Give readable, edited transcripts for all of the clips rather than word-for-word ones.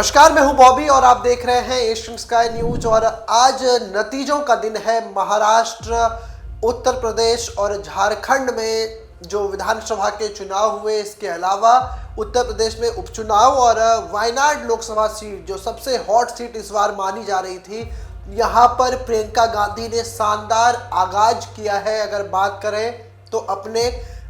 नमस्कार, मैं हूं बॉबी और आप देख रहे हैं एशियन स्काई न्यूज। और आज नतीजों का दिन है। महाराष्ट्र, उत्तर प्रदेश और झारखंड में जो विधानसभा के चुनाव हुए, इसके अलावा उत्तर प्रदेश में उपचुनाव और वायनाड लोकसभा सीट जो सबसे हॉट सीट इस बार मानी जा रही थी, यहाँ पर प्रियंका गांधी ने शानदार आगाज किया है। अगर बात करें तो अपने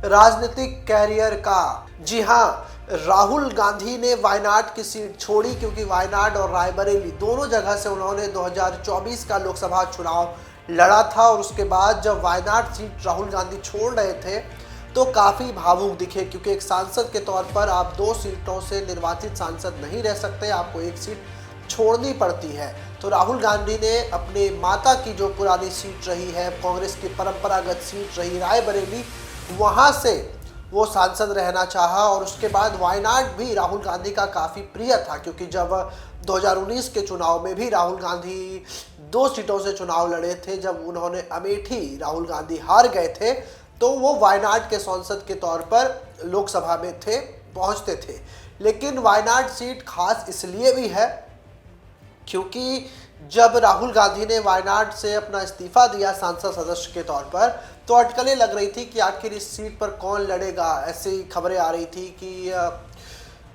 राजनीतिक कैरियर का। जी हाँ, राहुल गांधी ने वायनाड की सीट छोड़ी क्योंकि वायनाड और रायबरेली दोनों जगह से उन्होंने 2024 का लोकसभा चुनाव लड़ा था। और उसके बाद जब वायनाड सीट राहुल गांधी छोड़ रहे थे तो काफ़ी भावुक दिखे, क्योंकि एक सांसद के तौर पर आप 2 सीटों से निर्वाचित सांसद नहीं रह सकते, आपको एक सीट छोड़नी पड़ती है। तो राहुल गांधी ने अपने माता की जो पुरानी सीट रही है, कांग्रेस की परंपरागत सीट रही रायबरेली, वहाँ से वो सांसद रहना चाहा। और उसके बाद वायनाड भी राहुल गांधी का काफ़ी प्रिय था, क्योंकि जब 2019 के चुनाव में भी राहुल गांधी 2 सीटों से चुनाव लड़े थे, जब उन्होंने अमेठी राहुल गांधी हार गए थे, तो वो वायनाड के सांसद के तौर पर लोकसभा में पहुंचते थे। लेकिन वायनाड सीट खास इसलिए भी है क्योंकि जब राहुल गांधी ने वायनाड से अपना इस्तीफा दिया सांसद सदस्य के तौर पर, तो अटकलें लग रही थी कि आखिर इस सीट पर कौन लड़ेगा। ऐसी खबरें आ रही थी कि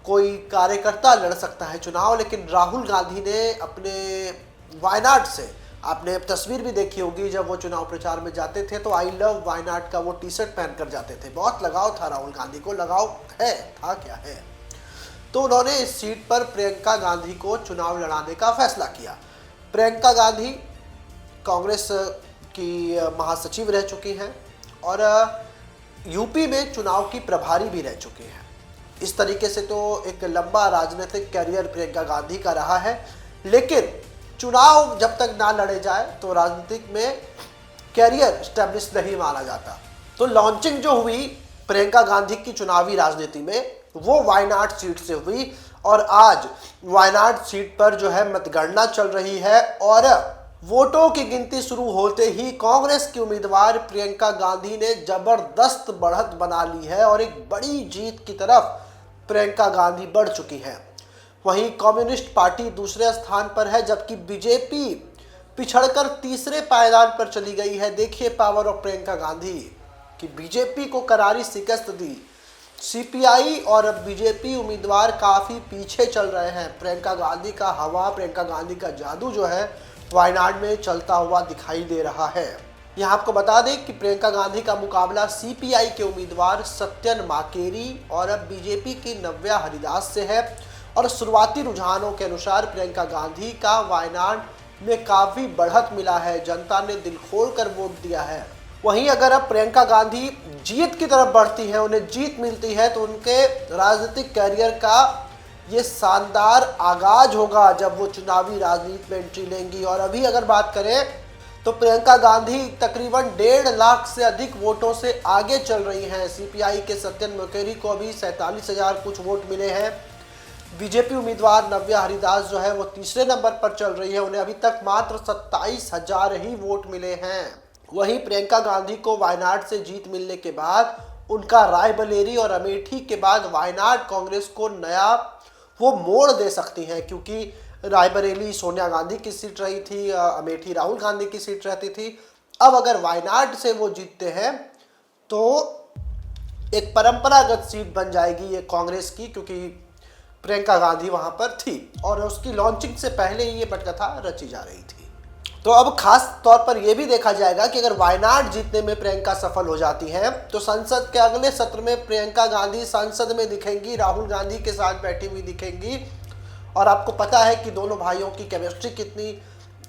कोई कार्यकर्ता लड़ सकता है चुनाव। लेकिन राहुल गांधी ने अपने वायनाड से, आपने तस्वीर भी देखी होगी, जब वो चुनाव प्रचार में जाते थे तो आई लव वायनाड का वो टी शर्ट पहन कर जाते थे। बहुत लगाव था राहुल गांधी को, लगाव है, था क्या है। तो उन्होंने इस सीट पर प्रियंका गांधी को चुनाव लड़ाने का फैसला किया। प्रियंका गांधी कांग्रेस की महासचिव रह चुकी हैं और यूपी में चुनाव की प्रभारी भी रह चुकी हैं। इस तरीके से तो एक लंबा राजनीतिक कैरियर प्रियंका गांधी का रहा है। लेकिन चुनाव जब तक ना लड़े जाए तो राजनीतिक में कैरियर स्टैब्लिश नहीं माना जाता। तो लॉन्चिंग जो हुई प्रियंका गांधी की चुनावी राजनीति में, वो वायनाड सीट से हुई। और आज वायनाड सीट पर जो है मतगणना चल रही है और वोटों की गिनती शुरू होते ही कांग्रेस की उम्मीदवार प्रियंका गांधी ने जबरदस्त बढ़त बना ली है और एक बड़ी जीत की तरफ प्रियंका गांधी बढ़ चुकी है। वहीं कम्युनिस्ट पार्टी दूसरे स्थान पर है, जबकि बीजेपी पिछड़कर तीसरे पायदान पर चली गई है। देखिए पावर ऑफ प्रियंका गांधी कि बीजेपी को करारी शिकस्त दी। सीपीआई और बीजेपी उम्मीदवार काफ़ी पीछे चल रहे हैं। प्रियंका गांधी का हवा, प्रियंका गांधी का जादू जो है वायनाड में चलता हुआ दिखाई दे रहा है। यहाँ आपको बता दें कि प्रियंका गांधी का मुकाबला सीपीआई के उम्मीदवार सत्यन माकेरी और बीजेपी की नव्या हरिदास से है। और शुरुआती रुझानों के अनुसार प्रियंका गांधी का वायनाड में काफ़ी बढ़त मिला है, जनता ने दिल खोल कर वोट दिया है। वहीं अगर अब प्रियंका गांधी जीत की तरफ बढ़ती हैं, उन्हें जीत मिलती है, तो उनके राजनीतिक कैरियर का ये शानदार आगाज होगा जब वो चुनावी राजनीति में एंट्री लेंगी। और अभी अगर बात करें तो प्रियंका गांधी तकरीबन 1.5 लाख से अधिक वोटों से आगे चल रही हैं। सीपीआई के सत्यन मकेरी को अभी 47,000 कुछ वोट मिले हैं। बीजेपी उम्मीदवार नव्या हरिदास जो है वो तीसरे नंबर पर चल रही है, उन्हें अभी तक मात्र 27,000 ही वोट मिले हैं। वहीं प्रियंका गांधी को वायनाड से जीत मिलने के बाद उनका रायबरेली और अमेठी के बाद वायनाड कांग्रेस को नया वो मोड़ दे सकती हैं, क्योंकि रायबरेली सोनिया गांधी की सीट रही थी, अमेठी राहुल गांधी की सीट रहती थी। अब अगर वायनाड से वो जीतते हैं तो एक परंपरागत सीट बन जाएगी ये कांग्रेस की, क्योंकि प्रियंका गांधी वहां पर थी और उसकी लॉन्चिंग से पहले ही ये पटकथा रची जा रही थी। तो अब खास तौर पर यह भी देखा जाएगा कि अगर वायनाड जीतने में प्रियंका सफल हो जाती हैं तो संसद के अगले सत्र में प्रियंका गांधी संसद में दिखेंगी, राहुल गांधी के साथ बैठी हुई दिखेंगी। और आपको पता है कि दोनों भाइयों की केमिस्ट्री कितनी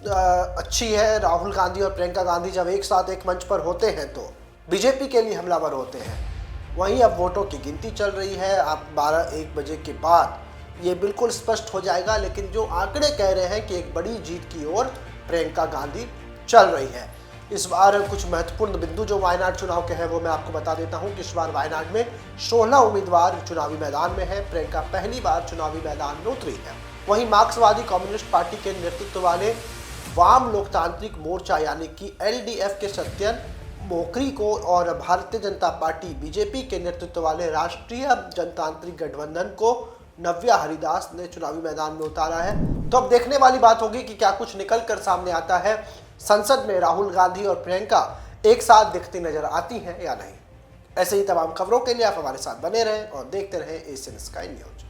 अच्छी है। राहुल गांधी और प्रियंका गांधी जब एक साथ एक मंच पर होते हैं तो बीजेपी के लिए हमलावर होते हैं। वहीं अब वोटों की गिनती चल रही है। आप 12-1 बजे के बाद ये बिल्कुल स्पष्ट हो जाएगा। लेकिन जो आंकड़े कह रहे हैं कि एक बड़ी जीत की ओर प्रियंका गांधी चल रही है। इस बार कुछ महत्वपूर्ण बिंदु जो वायनाड चुनाव के हैं वो मैं आपको बता देता हूं कि इस बार वायनाड में 16 उम्मीदवार चुनावी मैदान में है। प्रियंका पहली बार चुनावी मैदान में उतरी है। वहीं मार्क्सवादी कम्युनिस्ट पार्टी के नेतृत्व वाले वाम लोकतांत्रिक मोर्चा यानी कि एलडीएफ के सत्यन मोकरी को और भारतीय जनता पार्टी बीजेपी के नेतृत्व वाले राष्ट्रीय जनतांत्रिक गठबंधन को नव्या हरिदास ने चुनावी मैदान में उतारा है। तो अब देखने वाली बात होगी कि क्या कुछ निकल कर सामने आता है। संसद में राहुल गांधी और प्रियंका एक साथ दिखती नजर आती हैं या नहीं। ऐसे ही तमाम खबरों के लिए आप हमारे साथ बने रहें और देखते रहें एशियन स्काई न्यूज।